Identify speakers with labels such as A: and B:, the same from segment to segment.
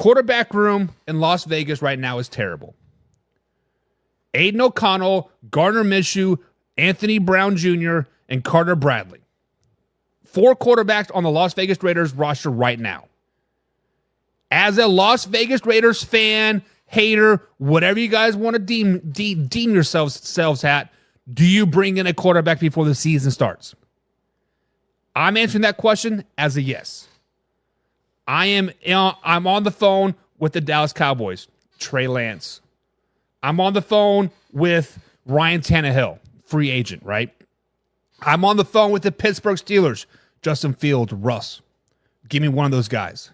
A: quarterback room in Las Vegas right now is terrible. Aiden O'Connell, Gardner Minshew, Anthony Brown Jr., and Carter Bradley. 4 quarterbacks on the Las Vegas Raiders roster right now. As a Las Vegas Raiders fan, hater, whatever you guys want to deem yourselves at, do you bring in a quarterback before the season starts? I'm answering that question as a yes. I'm on the phone with the Dallas Cowboys, Trey Lance. I'm on the phone with Ryan Tannehill, free agent, right? I'm on the phone with the Pittsburgh Steelers, Justin Fields, Russ. Give me one of those guys.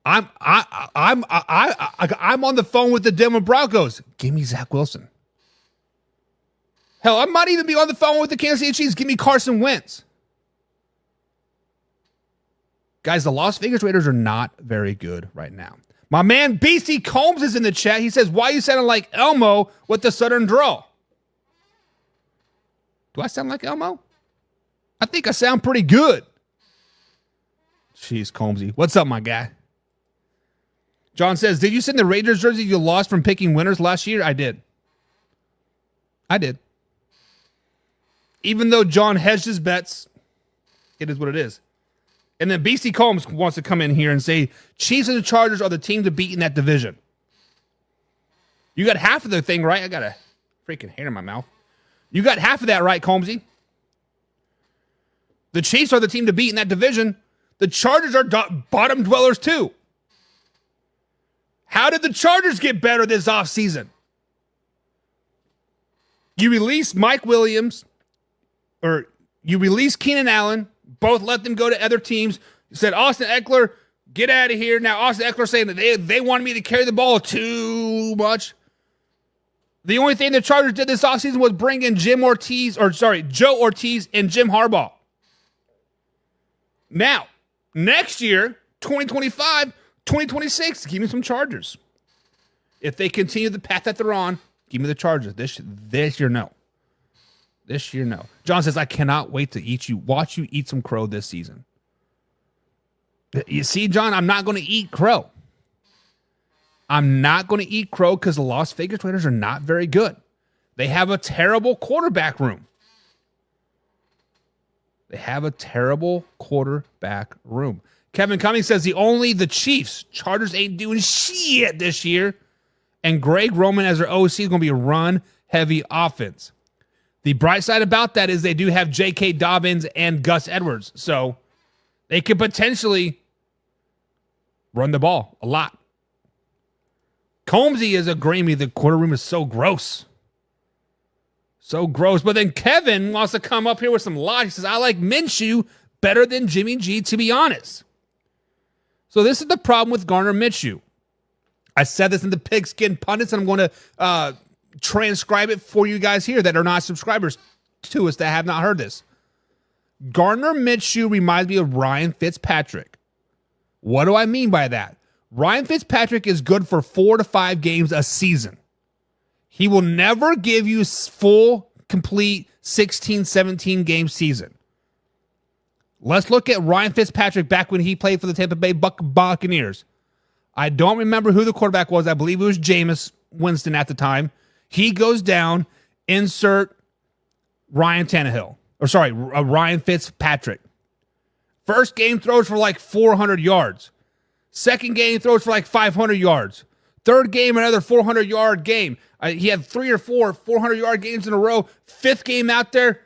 A: I'm on the phone with the Denver Broncos. Give me Zach Wilson. Hell, I might even be on the phone with the Kansas City Chiefs. Give me Carson Wentz. Guys, the Las Vegas Raiders are not very good right now. My man BC Combs is in the chat. He says, why you sounding like Elmo with the Southern drawl? Do I sound like Elmo? I think I sound pretty good. Jeez, Combsy. What's up, my guy? John says, did you send the Raiders jersey you lost from picking winners last year? I did. Even though John hedged his bets, it is what it is. And then BC Combs wants to come in here and say, Chiefs and the Chargers are the team to beat in that division. You got half of the thing right. I got a freaking hair in my mouth. You got half of that right, Combsy. The Chiefs are the team to beat in that division. The Chargers are bottom dwellers too. How did the Chargers get better this offseason? You release Mike Williams, or you release Keenan Allen, both let them go to other teams. You said, Austin Eckler, get out of here. Now Austin Eckler saying that they wanted me to carry the ball too much. The only thing the Chargers did this offseason was bring in Joe Ortiz and Jim Harbaugh. Now, next year, 2025, 2026, give me some Chargers. If they continue the path that they're on, give me the Chargers. This year, no. This year, no. John says, I cannot wait to watch you eat some crow this season. You see, John, I'm not going to eat crow. I'm not going to eat crow because the Las Vegas Raiders are not very good. They have a terrible quarterback room. Kevin Cummings says only the Chiefs. Chargers ain't doing shit this year. And Greg Roman as their OC is going to be a run-heavy offense. The bright side about that is they do have J.K. Dobbins and Gus Edwards. So they could potentially run the ball a lot. Combsy is agreeing me the quarter room is so gross. So gross. But then Kevin wants to come up here with some logic. He says, I like Minshew better than Jimmy G, to be honest. So this is the problem with Gardner Minshew. I said this in the Pigskin Pundits, and I'm going to transcribe it for you guys here that are not subscribers to us that have not heard this. Gardner Minshew reminds me of Ryan Fitzpatrick. What do I mean by that? Ryan Fitzpatrick is good for 4 to 5 games a season. He will never give you full, complete 16, 17 game season. Let's look at Ryan Fitzpatrick back when he played for the Tampa Bay Buccaneers. I don't remember who the quarterback was. I believe it was Jameis Winston at the time. He goes down, insert Ryan Fitzpatrick. First game throws for like 400 yards. Second game throws for like 500 yards. Third game, another 400-yard game. He had 3 or 4 400-yard games in a row. Fifth game out there,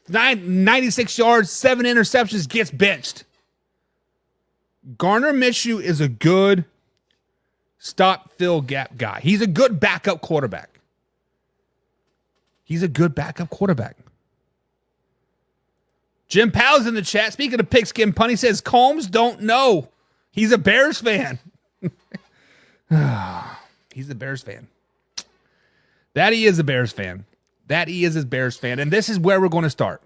A: 96 yards, 7 interceptions, gets benched. Gardner Minshew is a good stop, fill, gap guy. He's a good backup quarterback. Jim Powell's in the chat. Speaking of Pigskin Pun, he says, Combs don't know. He's a Bears fan. He's a Bears fan. That he is a Bears fan. And this is where we're going to start.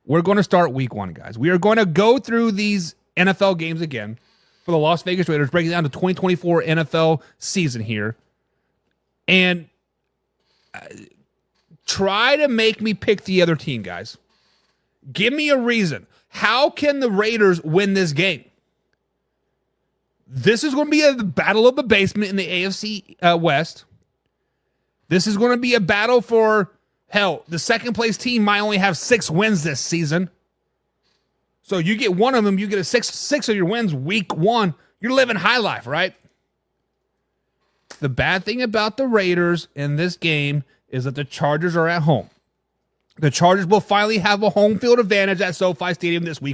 A: We're going to start week 1, guys. We are going to go through these NFL games again for the Las Vegas Raiders, breaking down the 2024 NFL season here. And try to make me pick the other team, guys. Give me a reason. How can the Raiders win this game? This is going to be the battle of the basement in the AFC West. This is going to be a battle for, hell, the second place team might only have 6 wins this season. So you get one of them, you get a six of your wins week 1. You're living high life, right? The bad thing about the Raiders in this game is that the Chargers are at home. The Chargers will finally have a home field advantage at SoFi Stadium this week.